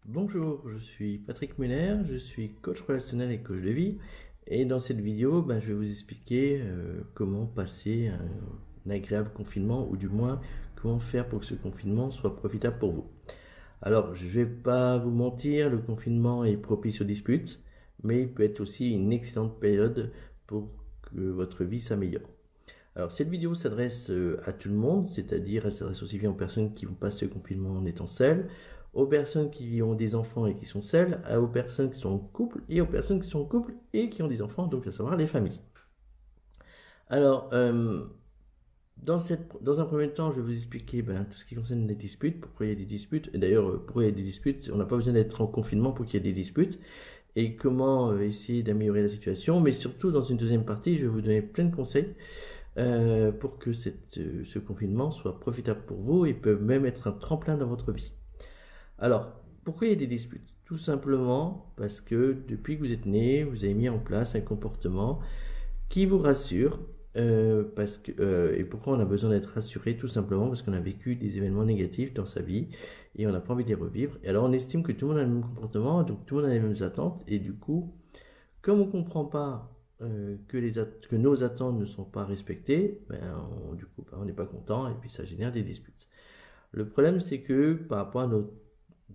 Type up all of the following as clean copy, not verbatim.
Bonjour, je suis Patrick Muller, je suis coach relationnel et coach de vie. Et dans cette vidéo, je vais vous expliquer comment passer un agréable confinement, ou du moins comment faire pour que ce confinement soit profitable pour vous. Alors, je vais pas vous mentir, le confinement est propice aux disputes, mais il peut être aussi une excellente période pour que votre vie s'améliore. Alors, cette vidéo s'adresse à tout le monde, c'est-à-dire elle s'adresse aussi bien aux personnes qui vont passer le confinement en étant seules, aux personnes qui ont des enfants et qui sont seules, aux personnes qui sont en couple et aux personnes qui sont en couple et qui ont des enfants, donc à savoir les familles. Alors, dans un premier temps, je vais vous expliquer tout ce qui concerne les disputes, pourquoi il y a des disputes, et d'ailleurs, pourquoi il y a des disputes, on n'a pas besoin d'être en confinement pour qu'il y ait des disputes, et comment essayer d'améliorer la situation, mais surtout, dans une deuxième partie, je vais vous donner plein de conseils pour que ce confinement soit profitable pour vous et peut même être un tremplin dans votre vie. Alors, pourquoi il y a des disputes? Tout simplement parce que depuis que vous êtes né, vous avez mis en place un comportement qui vous rassure. Et pourquoi on a besoin d'être rassuré? Tout simplement parce qu'on a vécu des événements négatifs dans sa vie et on n'a pas envie de les revivre. Et alors on estime que tout le monde a le même comportement, donc tout le monde a les mêmes attentes. Et du coup, comme on ne comprend pas que nos attentes ne sont pas respectées, on n'est pas content et puis ça génère des disputes. Le problème, c'est que par rapport à nos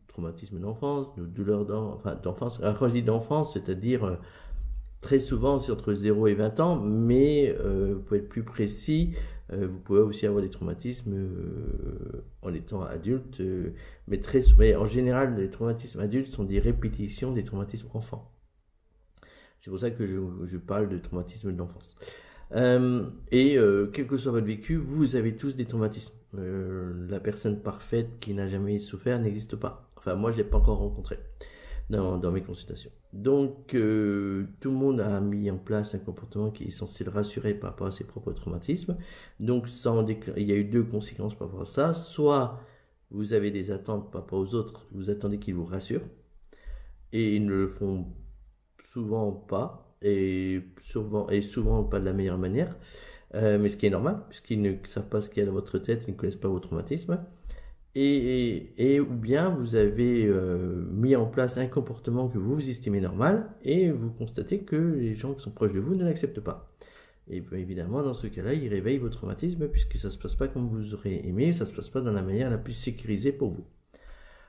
traumatismes d'enfance, nos douleurs d'enfance, quand je dis d'enfance, c'est-à-dire très souvent c'est entre 0 et 20 ans, mais pour être plus précis, vous pouvez aussi avoir des traumatismes en étant adulte, mais en général, les traumatismes adultes sont des répétitions des traumatismes enfants. C'est pour ça que je parle de traumatisme d'enfance. Quel que soit votre vécu, vous avez tous des traumatismes. La personne parfaite qui n'a jamais souffert n'existe pas. Enfin, moi, je l'ai pas encore rencontré dans mes consultations. Donc, tout le monde a mis en place un comportement qui est censé le rassurer par rapport à ses propres traumatismes. Donc, il y a eu deux conséquences par rapport à ça. Soit vous avez des attentes par rapport aux autres, vous attendez qu'ils vous rassurent, et ils ne le font souvent pas, et souvent pas de la meilleure manière, mais ce qui est normal, puisqu'ils ne savent pas ce qu'il y a dans votre tête, ils ne connaissent pas vos traumatismes. Ou bien vous avez mis en place un comportement que vous estimez normal et vous constatez que les gens qui sont proches de vous ne l'acceptent pas. Et bien évidemment, dans ce cas-là, il réveille vos traumatismes puisque ça ne se passe pas comme vous aurez aimé, ça ne se passe pas dans la manière la plus sécurisée pour vous.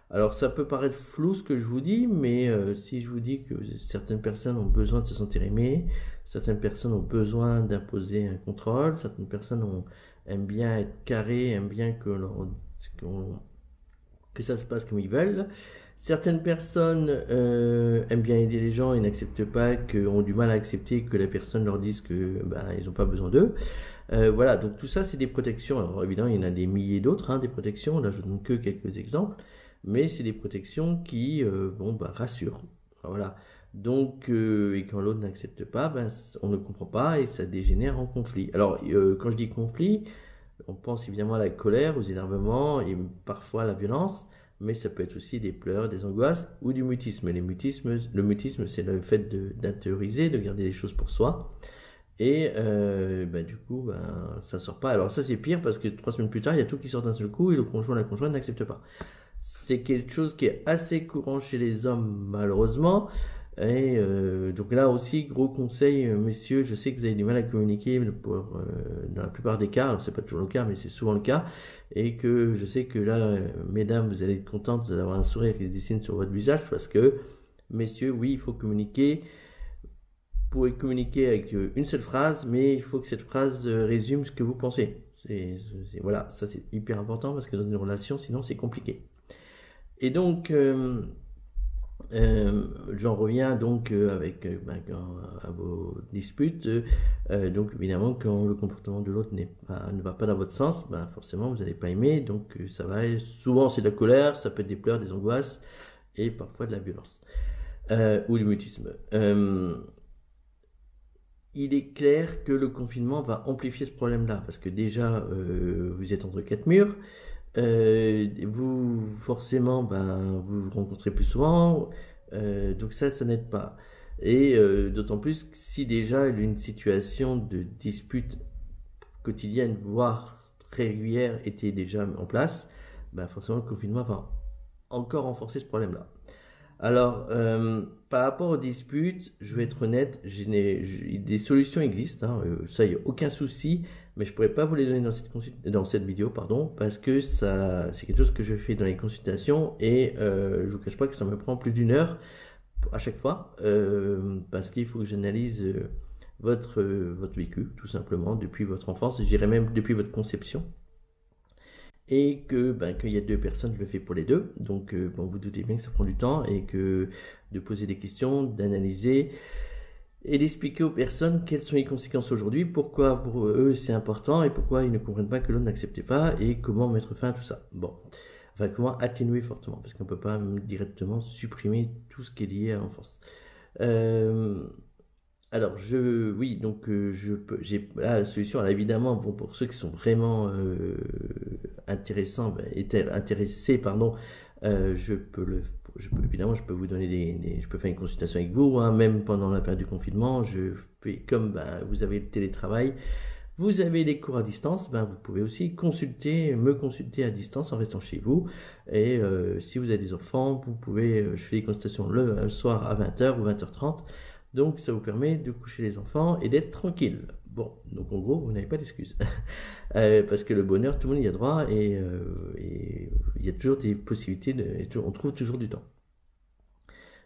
Alors ça peut paraître flou ce que je vous dis, mais si je vous dis que certaines personnes ont besoin de se sentir aimées, certaines personnes ont besoin d'imposer un contrôle, certaines personnes aiment bien être carrées, aiment bien que ça se passe comme ils veulent. Certaines personnes aiment bien aider les gens et n'acceptent pas, ont du mal à accepter que la personne leur dise que ils n'ont pas besoin d'eux. Voilà, donc tout ça c'est des protections. Alors évidemment il y en a des milliers d'autres, des protections, là je donne que quelques exemples, mais c'est des protections qui rassurent. Voilà. Donc et quand l'autre n'accepte pas, on ne comprend pas et ça dégénère en conflit. Alors quand je dis conflit, on pense évidemment à la colère, aux énervements et parfois à la violence, mais ça peut être aussi des pleurs, des angoisses ou du mutisme. Le mutisme, c'est le fait d'intérioriser, de garder les choses pour soi. Et du coup, ça sort pas. Alors ça, c'est pire parce que 3 semaines plus tard, il y a tout qui sort d'un seul coup et le conjoint, la conjointe n'accepte pas. C'est quelque chose qui est assez courant chez les hommes, malheureusement. Et donc là aussi, gros conseil, messieurs, je sais que vous avez du mal à communiquer dans la plupart des cas, alors c'est pas toujours le cas, mais c'est souvent le cas, et que je sais que là, mesdames, vous allez être contentes, vous allez avoir un sourire qui se dessine sur votre visage, parce que, messieurs, oui, il faut communiquer. Vous pouvez communiquer avec une seule phrase, mais il faut que cette phrase résume ce que vous pensez. Voilà, ça c'est hyper important, parce que dans une relation, sinon c'est compliqué. Et donc... j'en reviens donc à vos disputes. Donc évidemment, quand le comportement de l'autre ne va pas dans votre sens, forcément vous n'allez pas aimer. Donc ça va être, souvent c'est de la colère, ça peut être des pleurs, des angoisses et parfois de la violence ou du mutisme. Il est clair que le confinement va amplifier ce problème-là parce que déjà vous êtes entre quatre murs. Vous forcément vous rencontrez plus souvent, donc ça n'aide pas. Et d'autant plus que si déjà une situation de dispute quotidienne voire régulière était déjà en place, forcément le confinement va encore renforcer ce problème-là. Alors, par rapport aux disputes, je vais être honnête, des solutions existent, hein, ça, il n'y a aucun souci, mais je pourrais pas vous les donner dans cette vidéo, pardon, parce que ça, c'est quelque chose que je fais dans les consultations et je vous cache pas que ça me prend plus d'1 heure à chaque fois, parce qu'il faut que j'analyse votre vécu, tout simplement, depuis votre enfance, je dirais même depuis votre conception. Et que qu'il y a 2 personnes, je le fais pour les deux. Donc bon, vous doutez bien que ça prend du temps et que de poser des questions, d'analyser et d'expliquer aux personnes quelles sont les conséquences aujourd'hui, pourquoi pour eux c'est important et pourquoi ils ne comprennent pas que l'autre n'acceptait pas et comment mettre fin à tout ça. Bon, enfin comment atténuer fortement parce qu'on peut pas directement supprimer tout ce qui est lié à l'enfance. Alors, oui, donc j'ai la solution. Alors évidemment, bon, pour ceux qui sont vraiment intéressés, pardon, évidemment, je peux vous donner je peux faire une consultation avec vous, hein, même pendant la période du confinement. Je fais comme vous avez le télétravail, vous avez les cours à distance, vous pouvez aussi me consulter à distance en restant chez vous. Et si vous avez des enfants, vous pouvez, je fais des consultations le soir à 20 h ou 20 h 30. Donc ça vous permet de coucher les enfants et d'être tranquille. Bon, donc en gros, vous n'avez pas d'excuses. Parce que le bonheur, tout le monde y a droit et il y a toujours des possibilités, on trouve toujours du temps.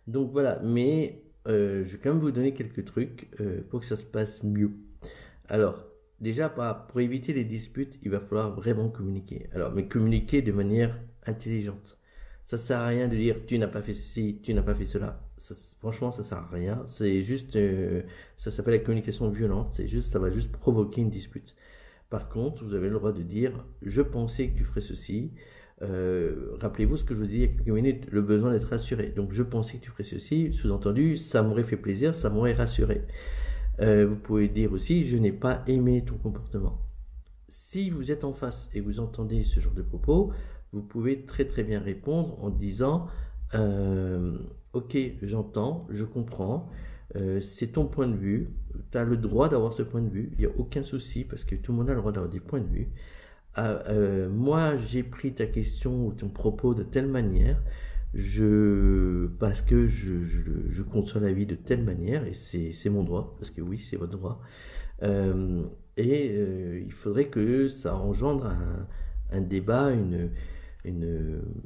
Donc voilà, mais je vais quand même vous donner quelques trucs pour que ça se passe mieux. Alors, déjà, pour éviter les disputes, il va falloir vraiment communiquer. Alors, mais communiquer de manière intelligente. Ça sert à rien de dire tu n'as pas fait ceci, tu n'as pas fait cela. Franchement, ça sert à rien. C'est juste, ça s'appelle la communication violente. Ça va juste provoquer une dispute. Par contre, vous avez le droit de dire je pensais que tu ferais ceci. Rappelez-vous ce que je vous ai dit il y a quelques minutes, le besoin d'être rassuré. Donc, je pensais que tu ferais ceci. Sous-entendu, ça m'aurait fait plaisir, ça m'aurait rassuré. Vous pouvez dire aussi je n'ai pas aimé ton comportement. Si vous êtes en face et vous entendez ce genre de propos, vous pouvez très très bien répondre en disant ok, j'entends, je comprends, c'est ton point de vue, tu as le droit d'avoir ce point de vue, il n'y a aucun souci parce que tout le monde a le droit d'avoir des points de vue. Moi, j'ai pris ta question ou ton propos de telle manière, parce que je conçois la vie de telle manière et c'est mon droit, parce que oui, c'est votre droit. Il faudrait que ça engendre un débat, une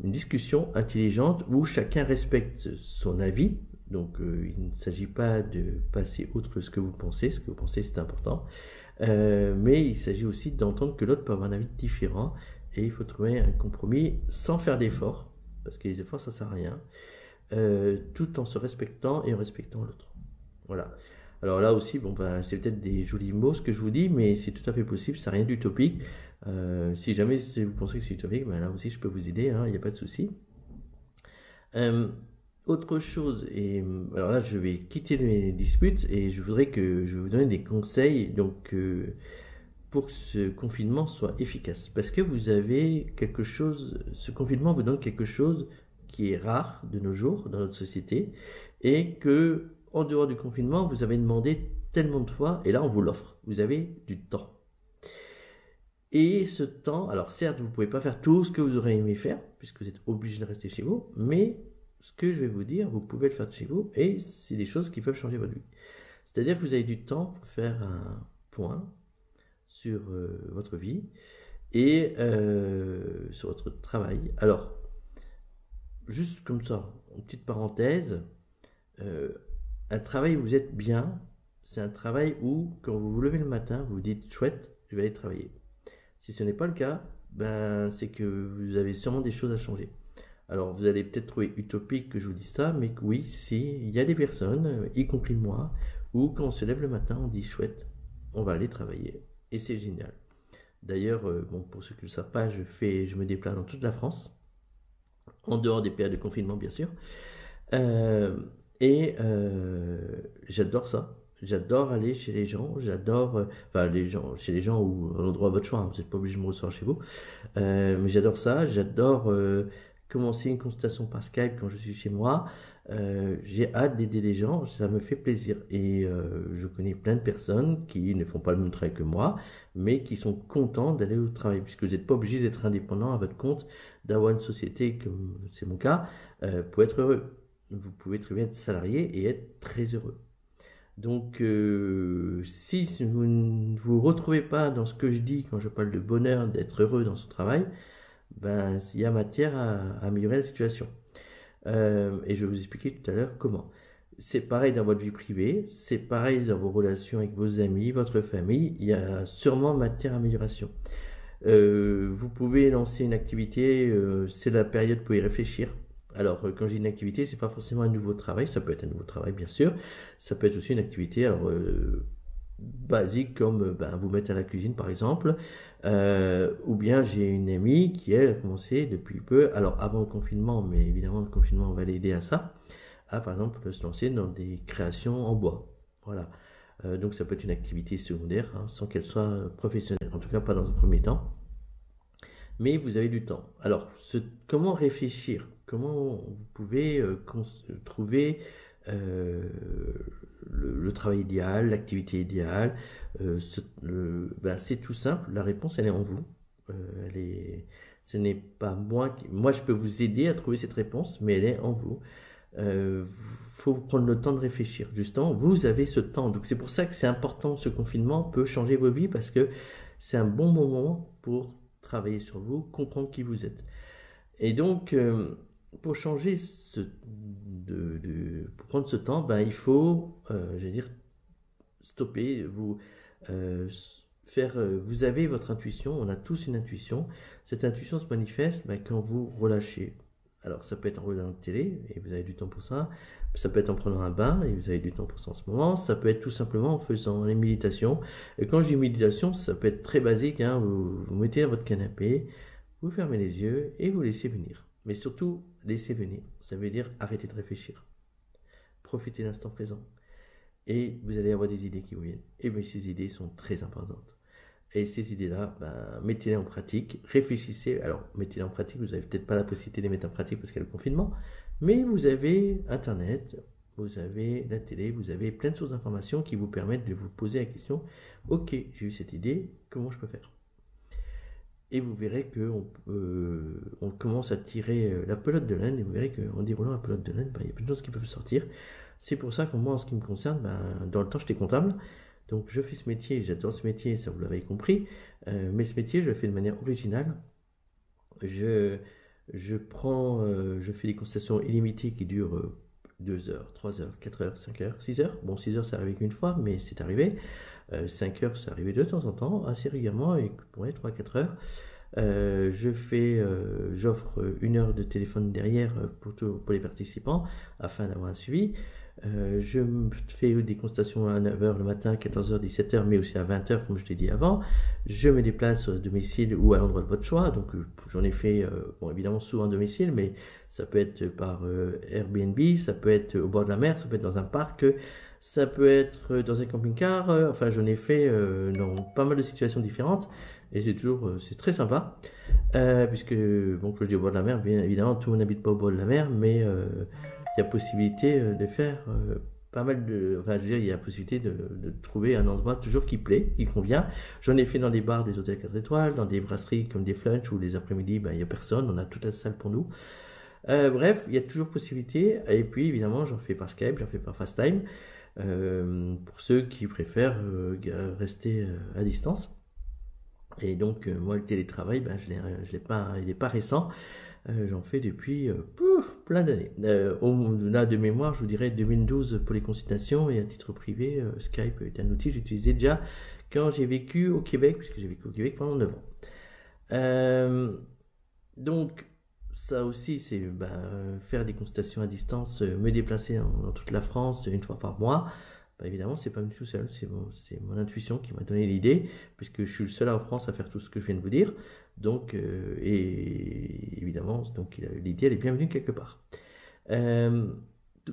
discussion intelligente où chacun respecte son avis. Donc il ne s'agit pas de passer outre ce que vous pensez c'est important, mais il s'agit aussi d'entendre que l'autre peut avoir un avis différent et il faut trouver un compromis sans faire d'efforts, parce que les efforts ça sert à rien, tout en se respectant et en respectant l'autre. Voilà. Alors là aussi, c'est peut-être des jolis mots ce que je vous dis, mais c'est tout à fait possible, c'est rien d'utopique. Si jamais vous pensez que c'est utopique, là aussi je peux vous aider, hein, il n'y a pas de souci. Autre chose, alors là je vais quitter les disputes et je vais vous donner des conseils donc pour que ce confinement soit efficace. Parce que vous avez ce confinement vous donne quelque chose qui est rare de nos jours dans notre société et que en dehors du confinement vous avez demandé tellement de fois et là on vous l'offre. Vous avez du temps. Et ce temps, alors certes vous ne pouvez pas faire tout ce que vous aurez aimé faire puisque vous êtes obligé de rester chez vous, mais ce que je vais vous dire, vous pouvez le faire de chez vous et c'est des choses qui peuvent changer votre vie. C'est-à-dire que vous avez du temps pour faire un point sur votre vie et sur votre travail. Alors, juste comme ça, une petite parenthèse, un travail où vous êtes bien, c'est un travail où quand vous vous levez le matin, vous vous dites chouette, je vais aller travailler. Si ce n'est pas le cas, c'est que vous avez sûrement des choses à changer. Alors vous allez peut-être trouver utopique que je vous dise ça, mais oui, il y a des personnes, y compris moi, où quand on se lève le matin, on dit chouette, on va aller travailler. Et c'est génial. D'ailleurs, pour ceux qui ne le savent pas, je me déplace dans toute la France, en dehors des périodes de confinement bien sûr. J'adore ça. J'adore aller chez les gens, chez les gens où à l'endroit à votre choix, hein, vous n'êtes pas obligé de me recevoir chez vous. Mais j'adore ça, j'adore commencer une consultation par Skype quand je suis chez moi. J'ai hâte d'aider les gens, ça me fait plaisir. Et je connais plein de personnes qui ne font pas le même travail que moi, mais qui sont contents d'aller au travail, puisque vous n'êtes pas obligé d'être indépendant à votre compte, d'avoir une société, comme c'est mon cas, pour être heureux. vous pouvez très bien être salarié et être très heureux. Donc, si vous ne vous retrouvez pas dans ce que je dis quand je parle de bonheur, d'être heureux dans son travail, ben, il y a matière à améliorer la situation. Et je vais vous expliquer tout à l'heure comment. C'est pareil dans votre vie privée, c'est pareil dans vos relations avec vos amis, votre famille, il y a sûrement matière à amélioration. Vous pouvez lancer une activité, c'est la période pour y réfléchir. Alors, quand je dis une activité, c'est pas forcément un nouveau travail, ça peut être un nouveau travail bien sûr, ça peut être aussi une activité basique comme ben, vous mettre à la cuisine par exemple, ou bien j'ai une amie qui elle a commencé depuis peu, alors avant le confinement, mais évidemment le confinement va l'aider à ça, à par exemple se lancer dans des créations en bois. Voilà. Donc ça peut être une activité secondaire hein, sans qu'elle soit professionnelle, en tout cas pas dans un premier temps. Mais vous avez du temps. Alors, comment réfléchir? Comment vous pouvez trouver euh, le travail idéal, l'activité idéale? Ben, c'est tout simple. La réponse, elle est en vous. Ce n'est pas moi, je peux vous aider à trouver cette réponse, mais elle est en vous. Faut vous prendre le temps de réfléchir. Justement, vous avez ce temps. Donc c'est pour ça que c'est important. Ce confinement peut changer vos vies parce que c'est un bon moment pour travailler sur vous, comprendre qui vous êtes. Et donc, pour changer pour prendre ce temps, ben, il faut, j'allais dire, stopper, vous avez votre intuition, on a tous une intuition. Cette intuition se manifeste ben, quand vous relâchez. Alors, ça peut être en regardant la télé, et vous avez du temps pour ça. Ça peut être en prenant un bain, et vous avez du temps pour ça en ce moment. Ça peut être tout simplement en faisant les méditations. Et quand je dis méditation, ça peut être très basique. Hein. Vous mettez à votre canapé, vous fermez les yeux, et vous laissez venir. Mais surtout, laissez venir. Ça veut dire arrêtez de réfléchir. Profitez de l'instant présent. Et vous allez avoir des idées qui vous viennent. Et bien, ces idées sont très importantes. Et ces idées-là, ben, mettez-les en pratique, réfléchissez. Alors, mettez-les en pratique, vous n'avez peut-être pas la possibilité de les mettre en pratique parce qu'il y a le confinement, mais vous avez Internet, vous avez la télé, vous avez plein de sources d'informations qui vous permettent de vous poser la question, ok, j'ai eu cette idée, comment je peux faire? Et vous verrez on commence à tirer la pelote de laine, et vous verrez qu'en déroulant la pelote de laine, ben, il y a plein de choses qui peuvent sortir. C'est pour ça que moi, en ce qui me concerne, ben, dans le temps, j'étais comptable. Donc je fais ce métier, j'adore ce métier, ça vous l'avez compris, mais ce métier je le fais de manière originale. Je, je fais des consultations illimitées qui durent 2 heures, 3 heures, 4 heures, 5 heures, 6 heures. Bon, 6 heures ça arrive qu'une fois, mais c'est arrivé. 5 heures ça arrivé de temps en temps, assez régulièrement, et ouais, 3-4 heures. J'offre 1 heure de téléphone derrière pour les participants afin d'avoir un suivi. Je fais des consultations à 9h le matin, 14h, 17h, mais aussi à 20h, comme je l'ai dit avant. Je me déplace au domicile ou à l'endroit de votre choix. Donc, j'en ai fait, bon, évidemment, souvent à domicile, mais ça peut être par Airbnb, ça peut être au bord de la mer, ça peut être dans un parc, ça peut être dans un camping-car. Enfin, j'en ai fait dans pas mal de situations différentes. Et c'est très sympa. Puisque, bon, que je dis au bord de la mer, bien évidemment, tout le monde n'habite pas au bord de la mer, mais il y a possibilité de faire pas mal enfin, je veux dire, il y a possibilité de trouver un endroit toujours qui plaît, qui convient. J'en ai fait dans des bars des hôtels 4 étoiles, dans des brasseries comme des Flunch, où les après-midi, ben, il y a personne, on a toute la salle pour nous. Bref, il y a toujours possibilité. Et puis, évidemment, j'en fais par Skype, j'en fais par FaceTime, pour ceux qui préfèrent rester à distance. Et donc, moi, le télétravail, ben, il n'est pas récent. J'en fais depuis plein d'années. Là, de mémoire, je vous dirais 2012 pour les consultations, et à titre privé, Skype est un outil que j'utilisais déjà quand j'ai vécu au Québec, puisque j'ai vécu au Québec pendant 9 ans. Donc, ça aussi, c'est faire des consultations à distance, me déplacer dans toute la France une fois par mois. Bah, évidemment, c'est pas moi tout seul, c'est mon intuition qui m'a donné l'idée, puisque je suis le seul en France à faire tout ce que je viens de vous dire. Donc, et évidemment, donc l'idée, elle est bienvenue quelque part.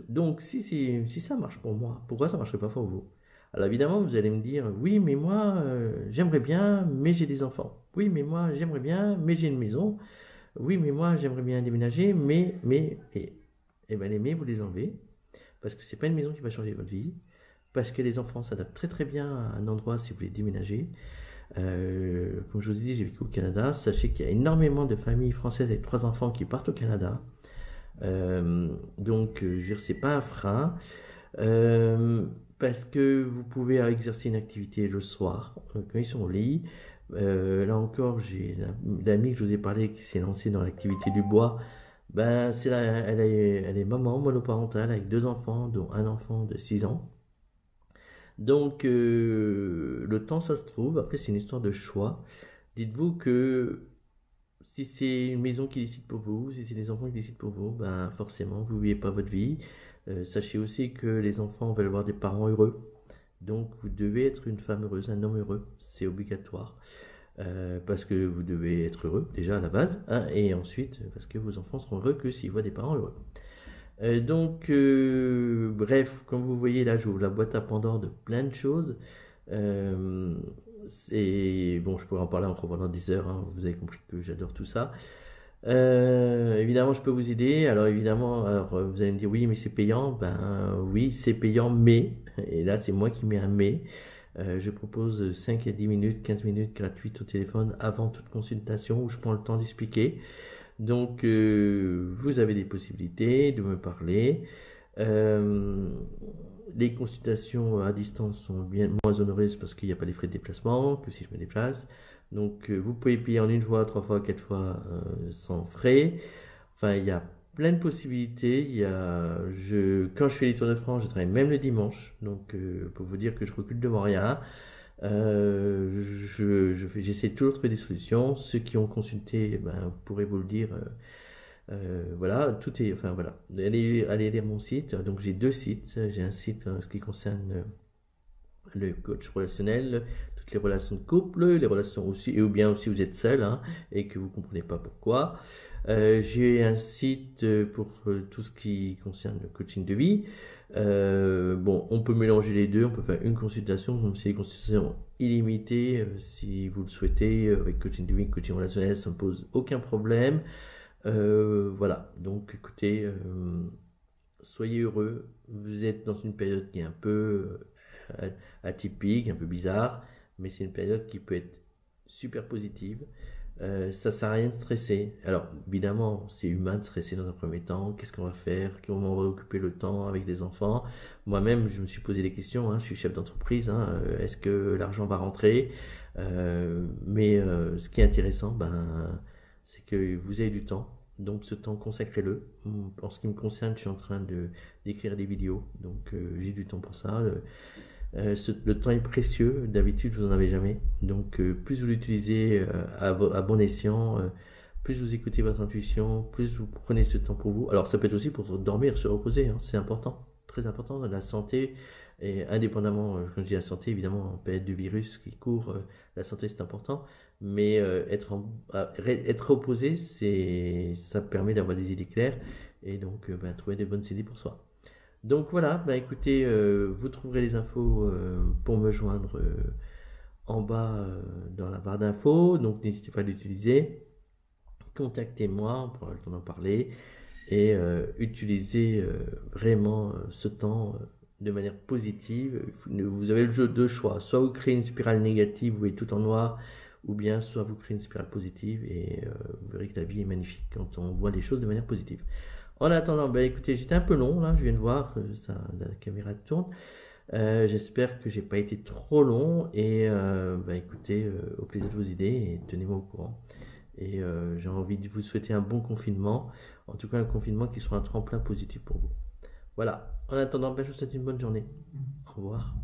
Donc, si ça marche pour moi, pourquoi ça marcherait pas pour vous? Alors évidemment, vous allez me dire, oui, mais moi, j'aimerais bien, mais j'ai des enfants. Oui, mais moi, j'aimerais bien, mais j'ai une maison. Oui, mais moi, j'aimerais bien déménager, et ben les mais, vous les enlevez, parce que c'est pas une maison qui va changer votre vie, parce que les enfants s'adaptent très très bien à un endroit si vous voulez déménager. Comme je vous ai dit, j'ai vécu au Canada. Sachez qu'il y a énormément de familles françaises avec 3 enfants qui partent au Canada. Donc, je veux dire, c'est pas un frein. Euh, Parce que vous pouvez exercer une activité le soir, quand ils sont au lit. Là encore, j'ai l'amie que je vous ai parlé qui s'est lancée dans l'activité du bois. Ben, elle est maman monoparentale avec 2 enfants, dont un enfant de 6 ans. Donc, le temps, ça se trouve. Après, c'est une histoire de choix. Dites-vous que si c'est une maison qui décide pour vous, si c'est les enfants qui décident pour vous, ben forcément, vous ne vivez pas votre vie. Sachez aussi que les enfants veulent voir des parents heureux. Donc, vous devez être une femme heureuse, un homme heureux. C'est obligatoire. Parce que vous devez être heureux, déjà à la base. Hein, et ensuite, parce que vos enfants seront heureux que s'ils voient des parents heureux. Donc, bref, comme vous voyez là, j'ouvre la boîte à Pandore de plein de choses. Euh, bon, je pourrais en parler encore pendant 10 heures. Hein, vous avez compris que j'adore tout ça. Évidemment, je peux vous aider. Alors, évidemment, vous allez me dire oui, mais c'est payant. Ben oui, c'est payant, mais, et là, c'est moi qui mets un mais. Je propose 5 à 10 minutes, 15 minutes gratuites au téléphone avant toute consultation où je prends le temps d'expliquer. Donc, vous avez des possibilités de me parler. Euh, les consultations à distance sont bien moins onéreuses parce qu'il n'y a pas les frais de déplacement que si je me déplace. Donc, vous pouvez payer en 1 fois, 3 fois, 4 fois sans frais. Enfin, il y a plein de possibilités. Quand je fais les Tours de France, je travaille même le dimanche. Donc, pour vous dire que je recule devant rien. J'essaie toujours de trouver des solutions. Ceux qui ont consulté, ben, pourraient vous le dire. Voilà, tout est, enfin voilà. Allez lire mon site. Donc j'ai 2 sites. J'ai un site en ce qui concerne le coach relationnel, toutes les relations de couple, les relations aussi, et ou bien aussi vous êtes seul hein, et que vous comprenez pas pourquoi. J'ai un site pour tout ce qui concerne le coaching de vie. Bon, on peut mélanger les deux, on peut faire une consultation, comme c'est une consultation illimitée, si vous le souhaitez, avec coaching de vie, coaching relationnel, ça ne pose aucun problème. Voilà, donc écoutez, soyez heureux, vous êtes dans une période qui est un peu atypique, un peu bizarre, mais c'est une période qui peut être super positive. Ça sert à rien de stresser. Alors, évidemment, c'est humain de stresser dans un premier temps. Qu'est-ce qu'on va faire? Comment on va occuper le temps avec des enfants? Moi-même, je me suis posé des questions. Hein, je suis chef d'entreprise. Hein, est-ce que l'argent va rentrer? Mais ce qui est intéressant, ben, c'est que vous avez du temps. Donc, ce temps, consacrez-le. En ce qui me concerne, je suis en train d'écrire des vidéos. Donc, j'ai du temps pour ça. Le temps est précieux, d'habitude vous n'en avez jamais. Donc plus vous l'utilisez à bon escient, plus vous écoutez votre intuition, plus vous prenez ce temps pour vous. Alors ça peut être aussi pour dormir, se reposer, hein, c'est important, très important. La santé, et indépendamment, quand je dis la santé, évidemment en période de virus qui court, la santé c'est important. Mais être reposé, ça permet d'avoir des idées claires et donc trouver des bonnes idées pour soi. Donc voilà, bah écoutez, vous trouverez les infos pour me joindre en bas dans la barre d'infos, donc n'hésitez pas à l'utiliser. Contactez-moi, on pourra le temps d'en parler et utilisez vraiment ce temps de manière positive. Vous avez le jeu de choix, soit vous créez une spirale négative, vous voyez tout en noir, ou bien soit vous créez une spirale positive et vous verrez que la vie est magnifique quand on voit les choses de manière positive. En attendant, bah écoutez, j'étais un peu long là, je viens de voir, la caméra tourne. J'espère que j'ai pas été trop long et bah écoutez, au plaisir de vos idées et tenez-moi au courant. Et j'ai envie de vous souhaiter un bon confinement, en tout cas un confinement qui soit un tremplin positif pour vous. Voilà, en attendant, bah, je vous souhaite une bonne journée. Au revoir.